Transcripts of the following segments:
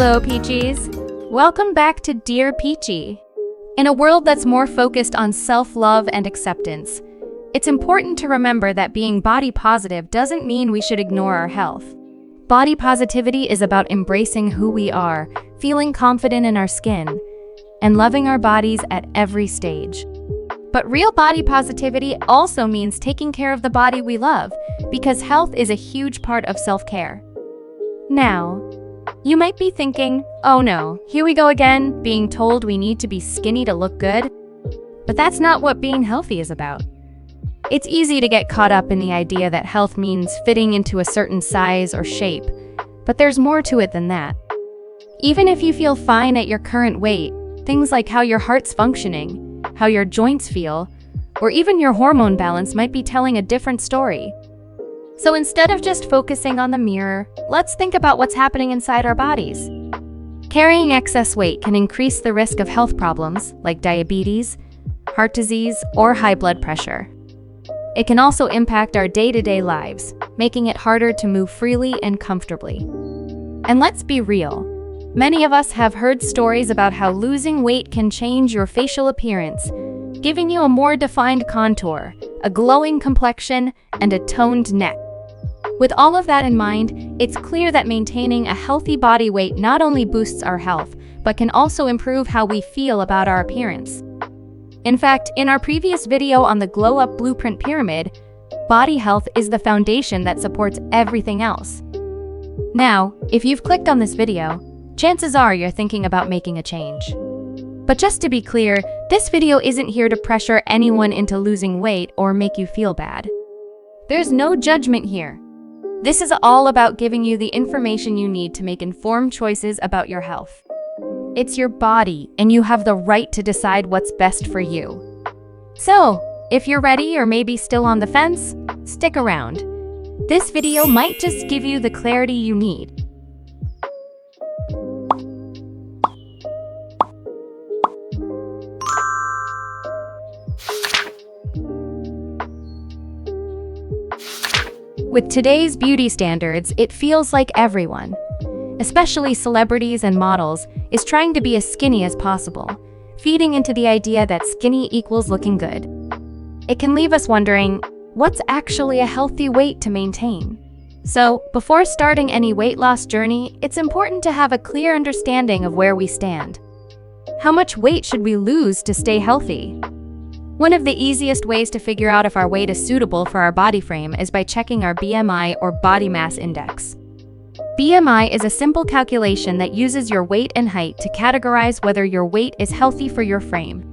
Hello, Peachies. Welcome back to Dear Peachy. In a world that's more focused on self-love and acceptance, it's important to remember that being body positive doesn't mean we should ignore our health. Body positivity is about embracing who we are, feeling confident in our skin, and loving our bodies at every stage. But real body positivity also means taking care of the body we love, because health is a huge part of self-care. Now, you might be thinking, oh no, here we go again, being told we need to be skinny to look good. But that's not what being healthy is about. It's easy to get caught up in the idea that health means fitting into a certain size or shape, but there's more to it than that. Even if you feel fine at your current weight, things like how your heart's functioning, how your joints feel, or even your hormone balance might be telling a different story. So instead of just focusing on the mirror, let's think about what's happening inside our bodies. Carrying excess weight can increase the risk of health problems like diabetes, heart disease, or high blood pressure. It can also impact our day-to-day lives, making it harder to move freely and comfortably. And let's be real, many of us have heard stories about how losing weight can change your facial appearance, giving you a more defined contour, a glowing complexion, and a toned neck. With all of that in mind, it's clear that maintaining a healthy body weight not only boosts our health, but can also improve how we feel about our appearance. In fact, in our previous video on the Glow Up Blueprint Pyramid, body health is the foundation that supports everything else. Now, if you've clicked on this video, chances are you're thinking about making a change. But just to be clear, this video isn't here to pressure anyone into losing weight or make you feel bad. There's no judgment here. This is all about giving you the information you need to make informed choices about your health. It's your body, and you have the right to decide what's best for you. So, if you're ready or maybe still on the fence, stick around. This video might just give you the clarity you need. With today's beauty standards, it feels like everyone, especially celebrities and models, is trying to be as skinny as possible, feeding into the idea that skinny equals looking good. It can leave us wondering, what's actually a healthy weight to maintain? So, before starting any weight loss journey, it's important to have a clear understanding of where we stand. How much weight should we lose to stay healthy? One of the easiest ways to figure out if our weight is suitable for our body frame is by checking our BMI or body mass index. BMI is a simple calculation that uses your weight and height to categorize whether your weight is healthy for your frame.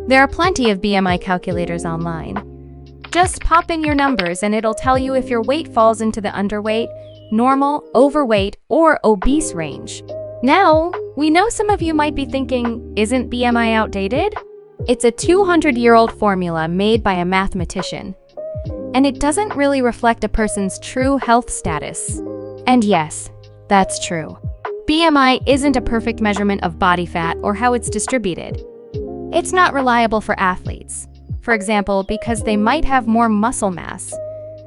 There are plenty of BMI calculators online. Just pop in your numbers and it'll tell you if your weight falls into the underweight, normal, overweight, or obese range. Now, we know some of you might be thinking, isn't BMI outdated? It's a 200-year-old formula made by a mathematician, and it doesn't really reflect a person's true health status. And yes, that's true. BMI isn't a perfect measurement of body fat or how it's distributed. It's not reliable for athletes, for example, because they might have more muscle mass,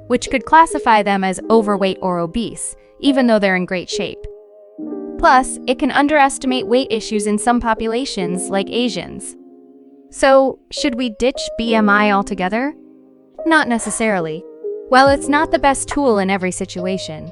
which could classify them as overweight or obese, even though they're in great shape. Plus, it can underestimate weight issues in some populations, like Asians. So, should we ditch BMI altogether? Not necessarily. While it's not the best tool in every situation,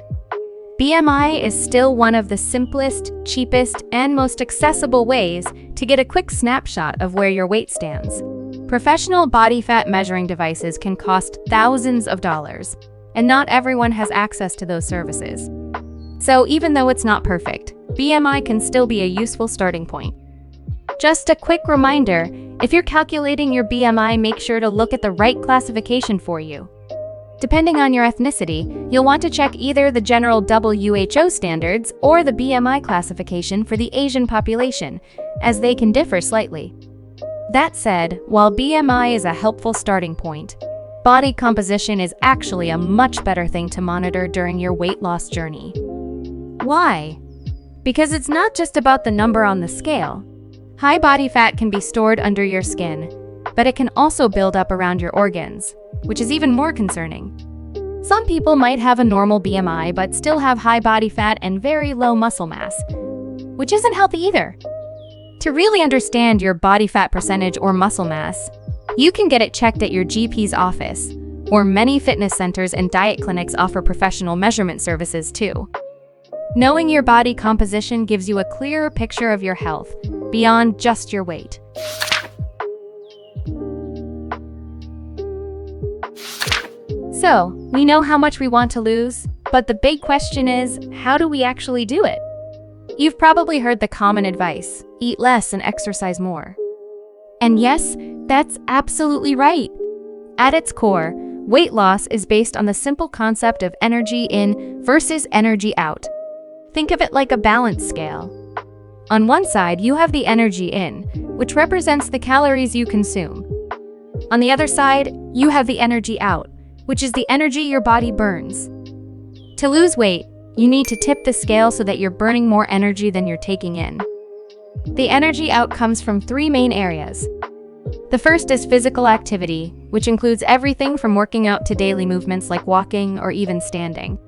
BMI is still one of the simplest, cheapest, and most accessible ways to get a quick snapshot of where your weight stands. Professional body fat measuring devices can cost thousands of dollars, and not everyone has access to those services. So even though it's not perfect, BMI can still be a useful starting point. Just a quick reminder, if you're calculating your BMI, make sure to look at the right classification for you. Depending on your ethnicity, you'll want to check either the general WHO standards or the BMI classification for the Asian population, as they can differ slightly. That said, while BMI is a helpful starting point, body composition is actually a much better thing to monitor during your weight loss journey. Why? Because it's not just about the number on the scale. High body fat can be stored under your skin, but it can also build up around your organs, which is even more concerning. Some people might have a normal BMI but still have high body fat and very low muscle mass, which isn't healthy either. To really understand your body fat percentage or muscle mass, you can get it checked at your GP's office, or many fitness centers and diet clinics offer professional measurement services too. Knowing your body composition gives you a clearer picture of your health, beyond just your weight. So, we know how much we want to lose, but the big question is, how do we actually do it? You've probably heard the common advice, eat less and exercise more. And yes, that's absolutely right. At its core, weight loss is based on the simple concept of energy in versus energy out. Think of it like a balance scale. On one side, you have the energy in, which represents the calories you consume. On the other side, you have the energy out, which is the energy your body burns. To lose weight, you need to tip the scale so that you're burning more energy than you're taking in. The energy out comes from three main areas. The first is physical activity, which includes everything from working out to daily movements like walking or even standing.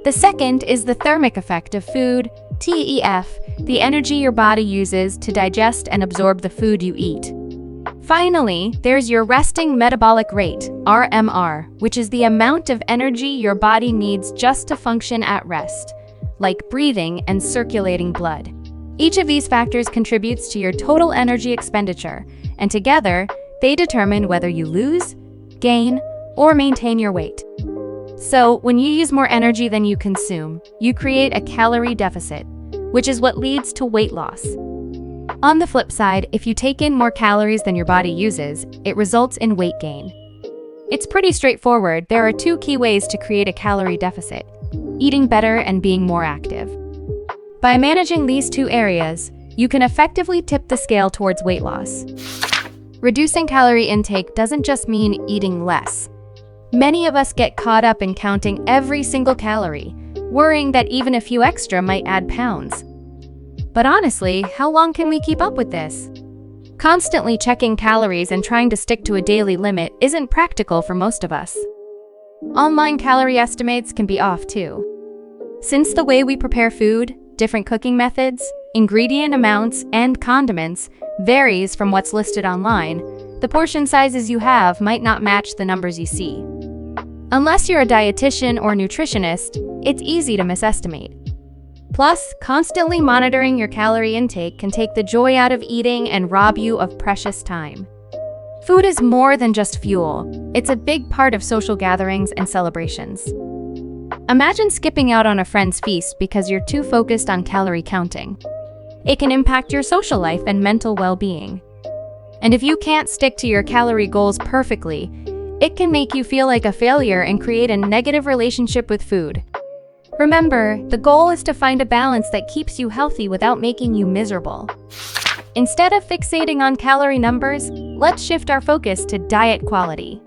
The second is the thermic effect of food, TEF, the energy your body uses to digest and absorb the food you eat. Finally, there's your resting metabolic rate, RMR, which is the amount of energy your body needs just to function at rest, like breathing and circulating blood. Each of these factors contributes to your total energy expenditure, and together, they determine whether you lose, gain, or maintain your weight. So, when you use more energy than you consume, you create a calorie deficit, which is what leads to weight loss. On the flip side, if you take in more calories than your body uses, it results in weight gain. It's pretty straightforward. There are two key ways to create a calorie deficit: eating better and being more active. By managing these two areas, you can effectively tip the scale towards weight loss. Reducing calorie intake doesn't just mean eating less. Many of us get caught up in counting every single calorie, worrying that even a few extra might add pounds. But honestly, how long can we keep up with this? Constantly checking calories and trying to stick to a daily limit isn't practical for most of us. Online calorie estimates can be off too. Since the way we prepare food, different cooking methods, ingredient amounts, and condiments varies from what's listed online, the portion sizes you have might not match the numbers you see. Unless you're a dietitian or nutritionist, it's easy to misestimate. Plus, constantly monitoring your calorie intake can take the joy out of eating and rob you of precious time. Food is more than just fuel. It's a big part of social gatherings and celebrations. Imagine skipping out on a friend's feast because you're too focused on calorie counting. It can impact your social life and mental well-being. And if you can't stick to your calorie goals perfectly, it can make you feel like a failure and create a negative relationship with food. Remember, the goal is to find a balance that keeps you healthy without making you miserable. Instead of fixating on calorie numbers, let's shift our focus to diet quality.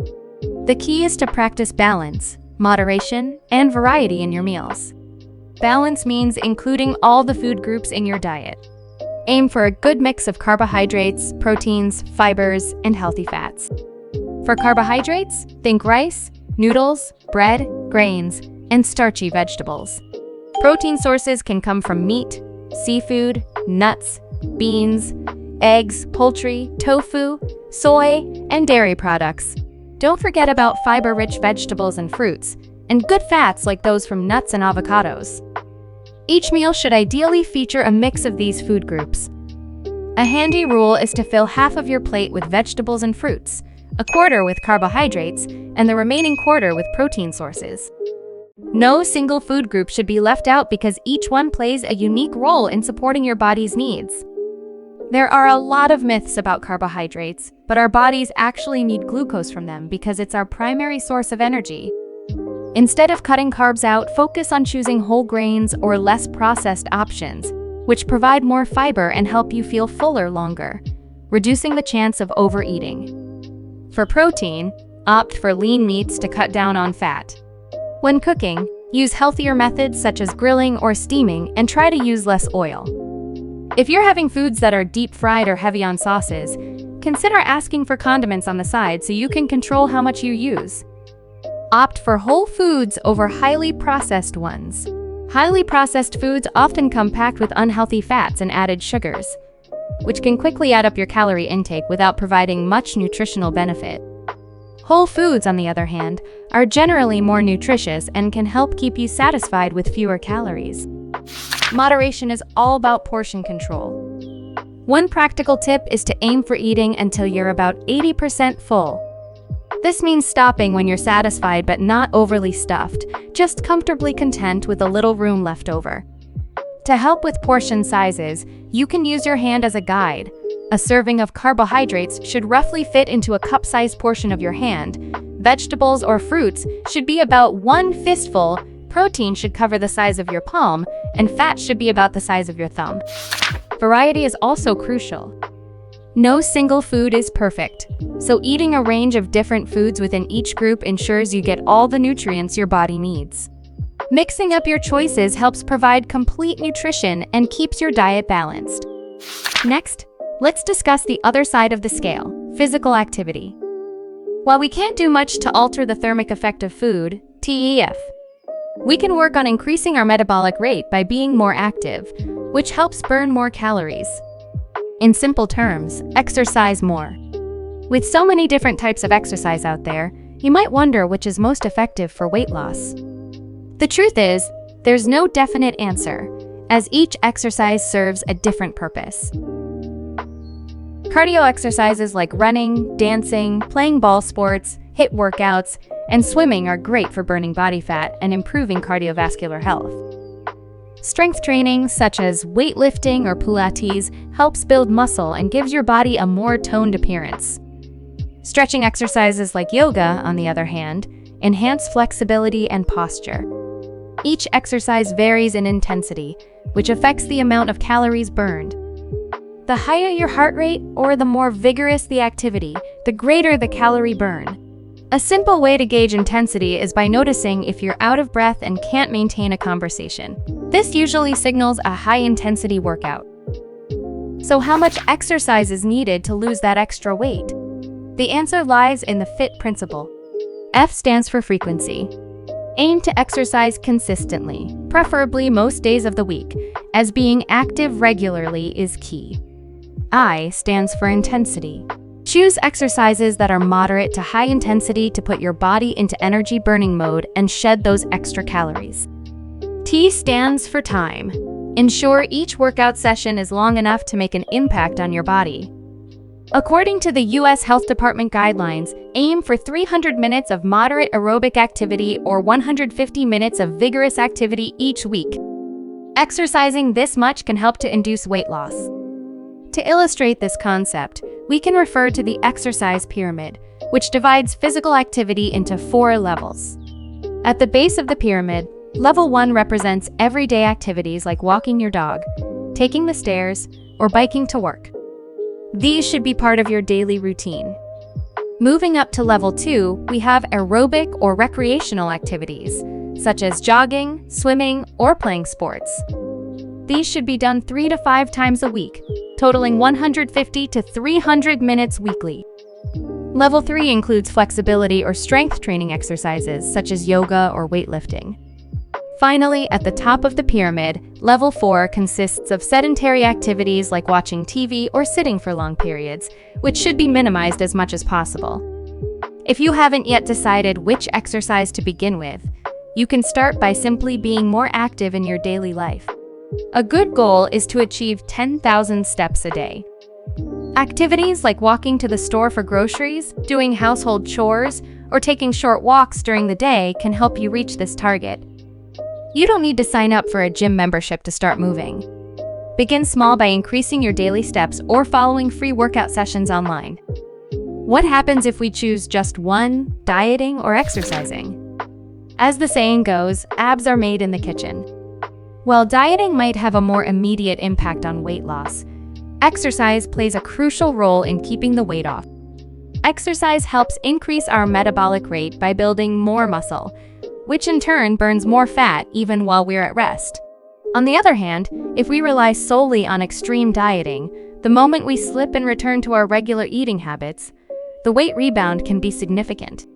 The key is to practice balance, moderation, and variety in your meals. Balance means including all the food groups in your diet. Aim for a good mix of carbohydrates, proteins, fibers, and healthy fats. For carbohydrates, think rice, noodles, bread, grains, and starchy vegetables. Protein sources can come from meat, seafood, nuts, beans, eggs, poultry, tofu, soy, and dairy products. Don't forget about fiber-rich vegetables and fruits, and good fats like those from nuts and avocados. Each meal should ideally feature a mix of these food groups. A handy rule is to fill half of your plate with vegetables and fruits, a quarter with carbohydrates, and the remaining quarter with protein sources. No single food group should be left out because each one plays a unique role in supporting your body's needs. There are a lot of myths about carbohydrates, but our bodies actually need glucose from them because it's our primary source of energy. Instead of cutting carbs out, focus on choosing whole grains or less processed options, which provide more fiber and help you feel fuller longer, reducing the chance of overeating. For protein, opt for lean meats to cut down on fat. When cooking, use healthier methods such as grilling or steaming and try to use less oil. If you're having foods that are deep fried or heavy on sauces, consider asking for condiments on the side so you can control how much you use. Opt for whole foods over highly processed ones. Highly processed foods often come packed with unhealthy fats and added sugars, which can quickly add up your calorie intake without providing much nutritional benefit. Whole foods, on the other hand, are generally more nutritious and can help keep you satisfied with fewer calories. Moderation is all about portion control. One practical tip is to aim for eating until you're about 80% full. This means stopping when you're satisfied but not overly stuffed, just comfortably content with a little room left over. To help with portion sizes, you can use your hand as a guide. A serving of carbohydrates should roughly fit into a cup-sized portion of your hand. Vegetables or fruits should be about one fistful, protein should cover the size of your palm, and fat should be about the size of your thumb. Variety is also crucial. No single food is perfect, so eating a range of different foods within each group ensures you get all the nutrients your body needs. Mixing up your choices helps provide complete nutrition and keeps your diet balanced. Next, let's discuss the other side of the scale, physical activity. While we can't do much to alter the thermic effect of food, TEF, we can work on increasing our metabolic rate by being more active, which helps burn more calories. In simple terms, exercise more. With so many different types of exercise out there, you might wonder which is most effective for weight loss. The truth is, there's no definite answer, as each exercise serves a different purpose. Cardio exercises like running, dancing, playing ball sports, HIIT workouts, and swimming are great for burning body fat and improving cardiovascular health. Strength training, such as weightlifting or pilates, helps build muscle and gives your body a more toned appearance. Stretching exercises like yoga, on the other hand, enhance flexibility and posture. Each exercise varies in intensity, which affects the amount of calories burned. The higher your heart rate or the more vigorous the activity, the greater the calorie burn. A simple way to gauge intensity is by noticing if you're out of breath and can't maintain a conversation. This usually signals a high-intensity workout. So how much exercise is needed to lose that extra weight? The answer lies in the FIT principle. F stands for frequency. Aim to exercise consistently, preferably most days of the week, as being active regularly is key. I stands for intensity. Choose exercises that are moderate to high intensity to put your body into energy burning mode and shed those extra calories. T stands for time. Ensure each workout session is long enough to make an impact on your body. According to the U.S. Health Department guidelines, aim for 300 minutes of moderate aerobic activity or 150 minutes of vigorous activity each week. Exercising this much can help to induce weight loss. To illustrate this concept, we can refer to the exercise pyramid, which divides physical activity into 4 levels. At the base of the pyramid, level 1 represents everyday activities like walking your dog, taking the stairs, or biking to work. These should be part of your daily routine. Moving up to level 2, we have aerobic or recreational activities, such as jogging, swimming, or playing sports. These should be done 3 to 5 times a week, totaling 150 to 300 minutes weekly. Level 3 includes flexibility or strength training exercises, such as yoga or weightlifting. Finally, at the top of the pyramid, level 4 consists of sedentary activities like watching TV or sitting for long periods, which should be minimized as much as possible. If you haven't yet decided which exercise to begin with, you can start by simply being more active in your daily life. A good goal is to achieve 10,000 steps a day. Activities like walking to the store for groceries, doing household chores, or taking short walks during the day can help you reach this target. You don't need to sign up for a gym membership to start moving. Begin small by increasing your daily steps or following free workout sessions online. What happens if we choose just one, dieting or exercising? As the saying goes, abs are made in the kitchen. While dieting might have a more immediate impact on weight loss, exercise plays a crucial role in keeping the weight off. Exercise helps increase our metabolic rate by building more muscle, which in turn burns more fat even while we're at rest. On the other hand, if we rely solely on extreme dieting, the moment we slip and return to our regular eating habits, the weight rebound can be significant.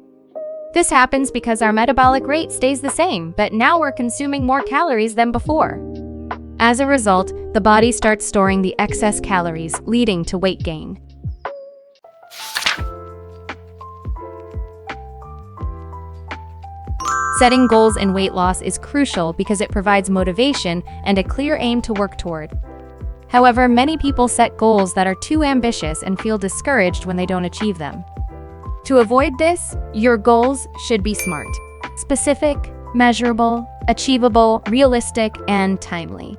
This happens because our metabolic rate stays the same, but now we're consuming more calories than before. As a result, the body starts storing the excess calories, leading to weight gain. Setting goals in weight loss is crucial because it provides motivation and a clear aim to work toward. However, many people set goals that are too ambitious and feel discouraged when they don't achieve them. To avoid this, your goals should be smart, specific, measurable, achievable, realistic, and timely.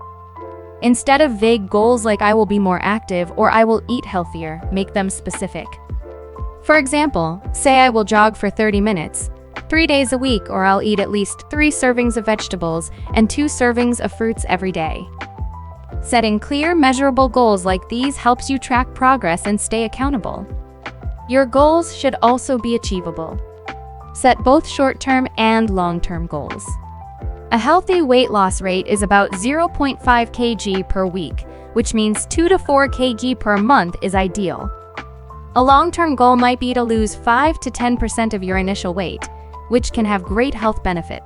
Instead of vague goals like "I will be more active" or "I will eat healthier," make them specific. For example, say I will jog for 30 minutes, 3 days a week, or I'll eat at least 3 servings of vegetables and 2 servings of fruits every day. Setting clear, measurable goals like these helps you track progress and stay accountable. Your goals should also be achievable. Set both short-term and long-term goals. A healthy weight loss rate is about 0.5 kg per week, which means 2 to 4 kg per month is ideal. A long-term goal might be to lose 5 to 10% of your initial weight, which can have great health benefit.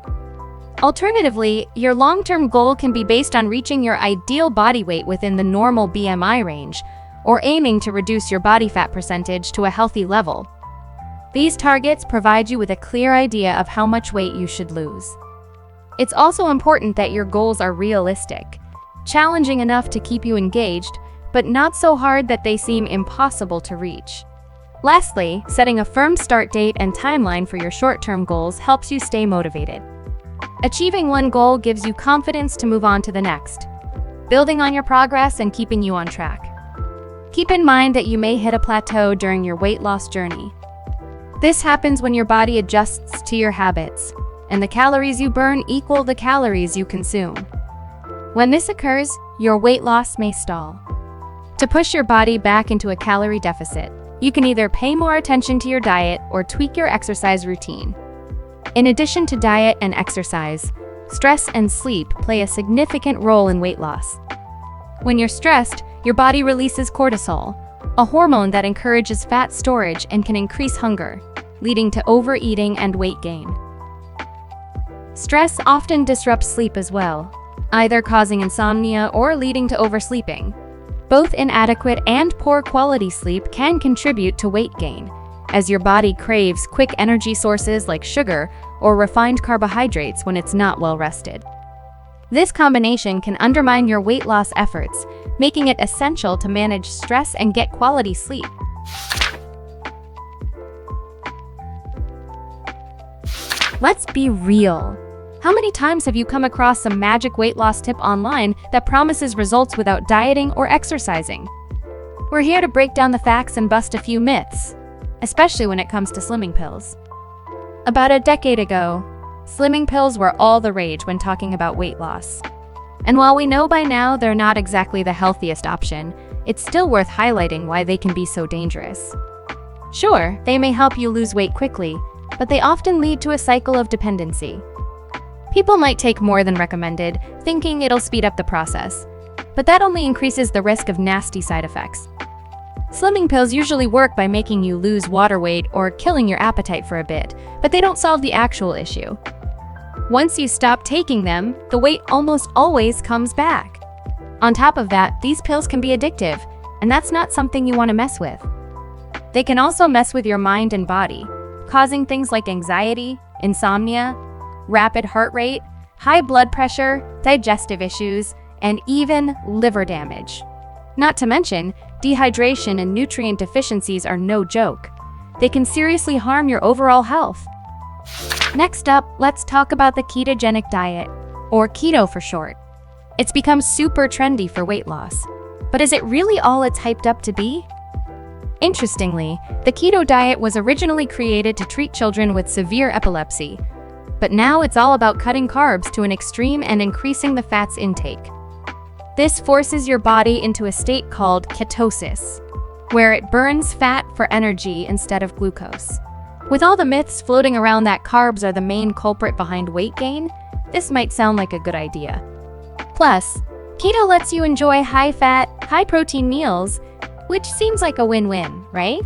Alternatively, your long-term goal can be based on reaching your ideal body weight within the normal BMI range, or aiming to reduce your body fat percentage to a healthy level. These targets provide you with a clear idea of how much weight you should lose. It's also important that your goals are realistic, challenging enough to keep you engaged, but not so hard that they seem impossible to reach. Lastly, setting a firm start date and timeline for your short-term goals helps you stay motivated. Achieving one goal gives you confidence to move on to the next, building on your progress and keeping you on track. Keep in mind that you may hit a plateau during your weight loss journey. This happens when your body adjusts to your habits, and the calories you burn equal the calories you consume. When this occurs, your weight loss may stall. To push your body back into a calorie deficit, you can either pay more attention to your diet or tweak your exercise routine. In addition to diet and exercise, stress and sleep play a significant role in weight loss. When you're stressed, your body releases cortisol, a hormone that encourages fat storage and can increase hunger, leading to overeating and weight gain. Stress often disrupts sleep as well, either causing insomnia or leading to oversleeping. Both inadequate and poor quality sleep can contribute to weight gain, as your body craves quick energy sources like sugar or refined carbohydrates when it's not well rested. This combination can undermine your weight loss efforts, making it essential to manage stress and get quality sleep. Let's be real. How many times have you come across some magic weight loss tip online that promises results without dieting or exercising? We're here to break down the facts and bust a few myths, especially when it comes to slimming pills. About a decade ago, slimming pills were all the rage when talking about weight loss. And while we know by now they're not exactly the healthiest option, it's still worth highlighting why they can be so dangerous. Sure, they may help you lose weight quickly, but they often lead to a cycle of dependency. People might take more than recommended, thinking it'll speed up the process, but that only increases the risk of nasty side effects. Slimming pills usually work by making you lose water weight or killing your appetite for a bit, but they don't solve the actual issue. Once you stop taking them, the weight almost always comes back. On top of that, these pills can be addictive, and that's not something you want to mess with. They can also mess with your mind and body, causing things like anxiety, insomnia, rapid heart rate, high blood pressure, digestive issues, and even liver damage. Not to mention, dehydration and nutrient deficiencies are no joke. They can seriously harm your overall health. Next up, let's talk about the ketogenic diet, or keto for short. It's become super trendy for weight loss. But is it really all it's hyped up to be? Interestingly, the keto diet was originally created to treat children with severe epilepsy, but now it's all about cutting carbs to an extreme and increasing the fats intake. This forces your body into a state called ketosis, where it burns fat for energy instead of glucose. With all the myths floating around that carbs are the main culprit behind weight gain, this might sound like a good idea. Plus, keto lets you enjoy high-fat, high-protein meals, which seems like a win-win, right?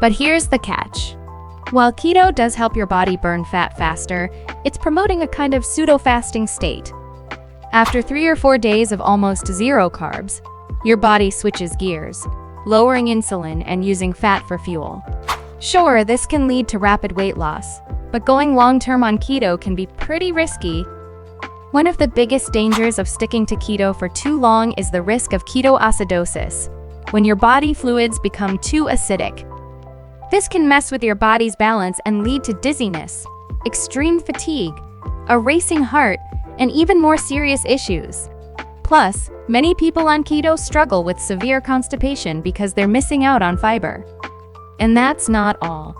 But here's the catch. While keto does help your body burn fat faster, it's promoting a kind of pseudo-fasting state. After 3 or 4 days of almost zero carbs, your body switches gears, lowering insulin and using fat for fuel. Sure, this can lead to rapid weight loss, but going long-term on keto can be pretty risky. One of the biggest dangers of sticking to keto for too long is the risk of ketoacidosis, when your body fluids become too acidic. This can mess with your body's balance and lead to dizziness, extreme fatigue, a racing heart, and even more serious issues. Plus, many people on keto struggle with severe constipation because they're missing out on fiber. And that's not all.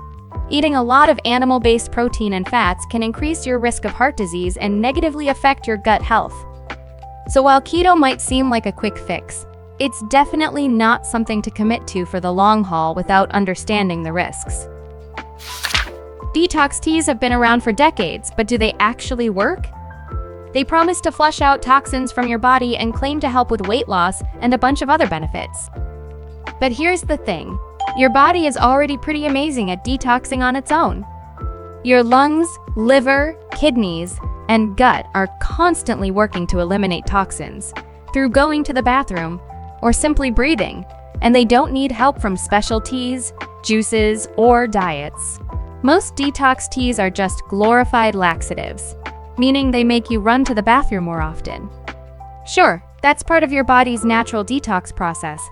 Eating a lot of animal-based protein and fats can increase your risk of heart disease and negatively affect your gut health. So while keto might seem like a quick fix, it's definitely not something to commit to for the long haul without understanding the risks. Detox teas have been around for decades, but do they actually work? They promise to flush out toxins from your body and claim to help with weight loss and a bunch of other benefits. But here's the thing. Your body is already pretty amazing at detoxing on its own. Your lungs, liver, kidneys, and gut are constantly working to eliminate toxins through going to the bathroom or simply breathing, and they don't need help from special teas, juices, or diets. Most detox teas are just glorified laxatives, meaning they make you run to the bathroom more often. Sure, that's part of your body's natural detox process,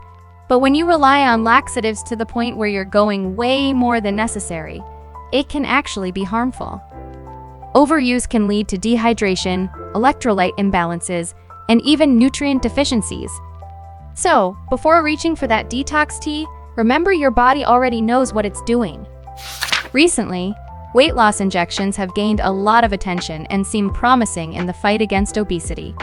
but when you rely on laxatives to the point where you're going way more than necessary, it can actually be harmful. Overuse can lead to dehydration, electrolyte imbalances, and even nutrient deficiencies. So, before reaching for that detox tea, remember your body already knows what it's doing. Recently, weight loss injections have gained a lot of attention and seem promising in the fight against obesity.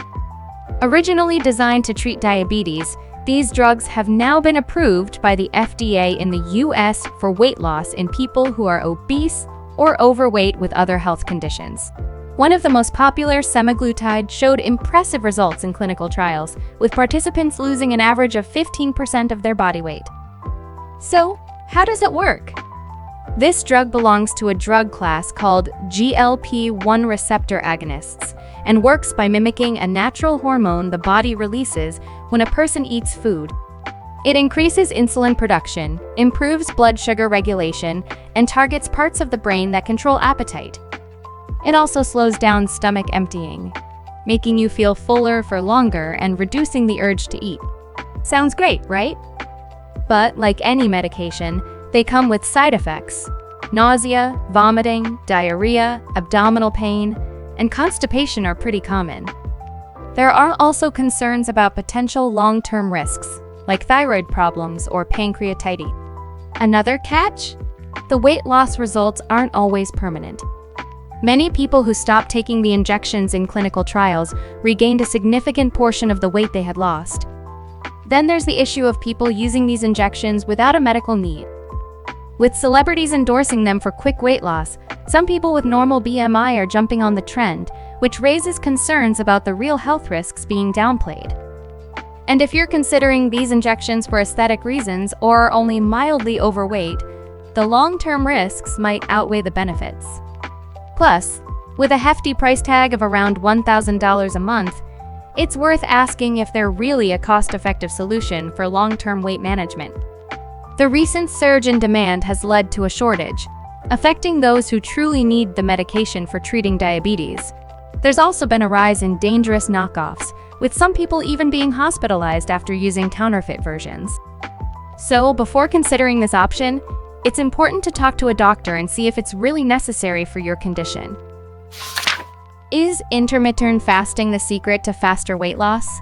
Originally designed to treat diabetes, these drugs have now been approved by the FDA in the US for weight loss in people who are obese or overweight with other health conditions. One of the most popular, semaglutide, showed impressive results in clinical trials, with participants losing an average of 15% of their body weight. So, how does it work? This drug belongs to a drug class called GLP-1 receptor agonists and works by mimicking a natural hormone the body releases when a person eats food. It increases insulin production, improves blood sugar regulation, and targets parts of the brain that control appetite. It also slows down stomach emptying, making you feel fuller for longer and reducing the urge to eat. Sounds great, right? But like any medication, they come with side effects. Nausea, vomiting, diarrhea, abdominal pain, and constipation are pretty common. There are also concerns about potential long-term risks, like thyroid problems or pancreatitis. Another catch? The weight loss results aren't always permanent. Many people who stopped taking the injections in clinical trials regained a significant portion of the weight they had lost. Then there's the issue of people using these injections without a medical need. With celebrities endorsing them for quick weight loss, some people with normal BMI are jumping on the trend, which raises concerns about the real health risks being downplayed. And if you're considering these injections for aesthetic reasons or are only mildly overweight, the long-term risks might outweigh the benefits. Plus, with a hefty price tag of around $1,000 a month, it's worth asking if they're really a cost-effective solution for long-term weight management. The recent surge in demand has led to a shortage, affecting those who truly need the medication for treating diabetes. There's also been a rise in dangerous knockoffs, with some people even being hospitalized after using counterfeit versions. So, before considering this option, it's important to talk to a doctor and see if it's really necessary for your condition. Is intermittent fasting the secret to faster weight loss?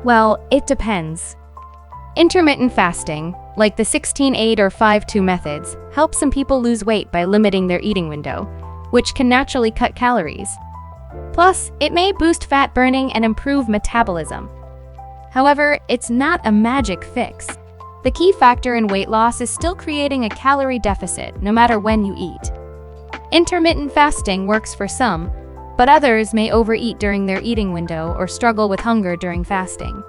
Well, it depends. Intermittent fasting, like the 16-8 or 5-2 methods, helps some people lose weight by limiting their eating window, which can naturally cut calories. Plus, it may boost fat burning and improve metabolism. However, it's not a magic fix. The key factor in weight loss is still creating a calorie deficit, no matter when you eat. Intermittent fasting works for some, but others may overeat during their eating window or struggle with hunger during fasting.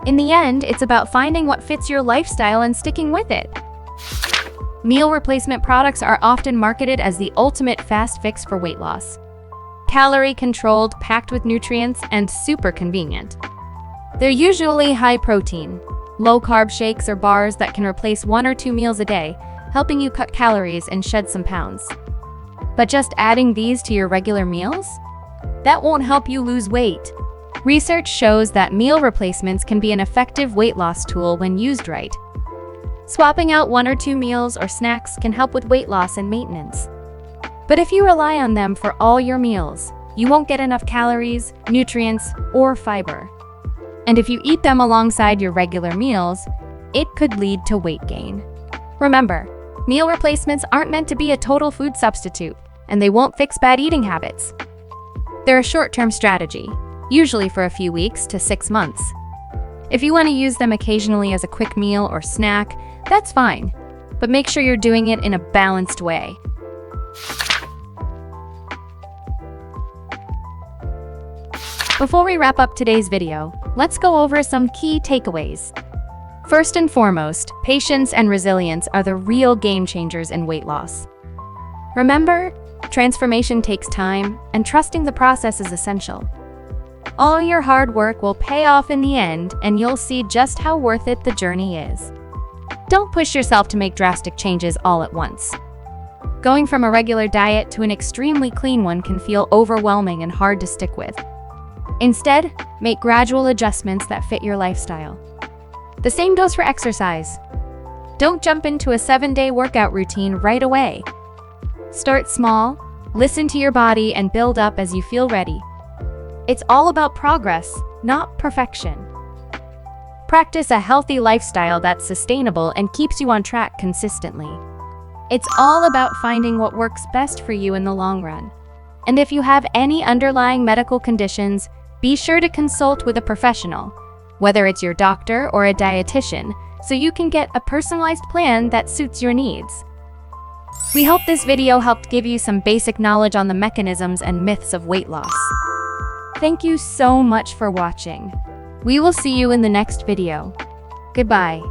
In the end, it's about finding what fits your lifestyle and sticking with it. Meal replacement products are often marketed as the ultimate fast fix for weight loss. Calorie-controlled, packed with nutrients, and super convenient. They're usually high-protein, low-carb shakes or bars that can replace 1 or 2 meals a day, helping you cut calories and shed some pounds. But just adding these to your regular meals? That won't help you lose weight. Research shows that meal replacements can be an effective weight loss tool when used right. Swapping out 1 or 2 meals or snacks can help with weight loss and maintenance. But if you rely on them for all your meals, you won't get enough calories, nutrients, or fiber. And if you eat them alongside your regular meals, it could lead to weight gain. Remember, meal replacements aren't meant to be a total food substitute, and they won't fix bad eating habits. They're a short-term strategy, usually for a few weeks to 6 months. If you want to use them occasionally as a quick meal or snack, that's fine, but make sure you're doing it in a balanced way. Before we wrap up today's video, let's go over some key takeaways. First and foremost, patience and resilience are the real game changers in weight loss. Remember, transformation takes time, and trusting the process is essential. All your hard work will pay off in the end, and you'll see just how worth it the journey is. Don't push yourself to make drastic changes all at once. Going from a regular diet to an extremely clean one can feel overwhelming and hard to stick with. Instead, make gradual adjustments that fit your lifestyle. The same goes for exercise. Don't jump into a 7-day workout routine right away. Start small, listen to your body, and build up as you feel ready. It's all about progress, not perfection. Practice a healthy lifestyle that's sustainable and keeps you on track consistently. It's all about finding what works best for you in the long run. And if you have any underlying medical conditions, be sure to consult with a professional, whether it's your doctor or a dietitian, so you can get a personalized plan that suits your needs. We hope this video helped give you some basic knowledge on the mechanisms and myths of weight loss. Thank you so much for watching. We will see you in the next video. Goodbye.